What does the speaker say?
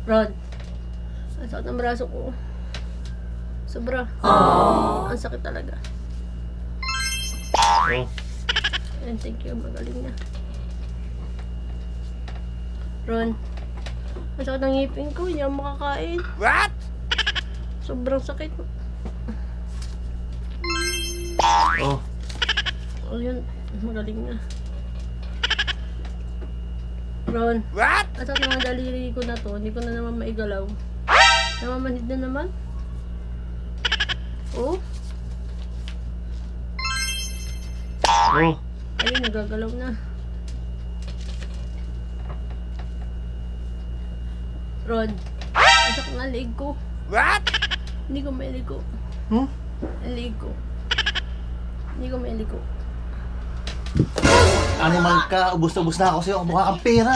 Rod, ang sakit ng braso ko. Sobra. Ang sakit talaga. Oh. And thank you, magaling na. Ron, ang sakit ng ngipin ko, hindi ako makakain. What? Sobrang sakit. Oh. O yun, magaling na. Ron, What? ang sakit ng daliri ko na to, hindi ko na naman maigalaw. Namamanhid na naman. Oh, Oh. ayun, nagagalaw na. Ron, ang sakit ng leg ko. What? Hindi ko mailigo. Hmm? Ang leg ko. Hindi ko mailigo. Animal ka, ubus na ubus na ako sa'yo. Mukha kang pera.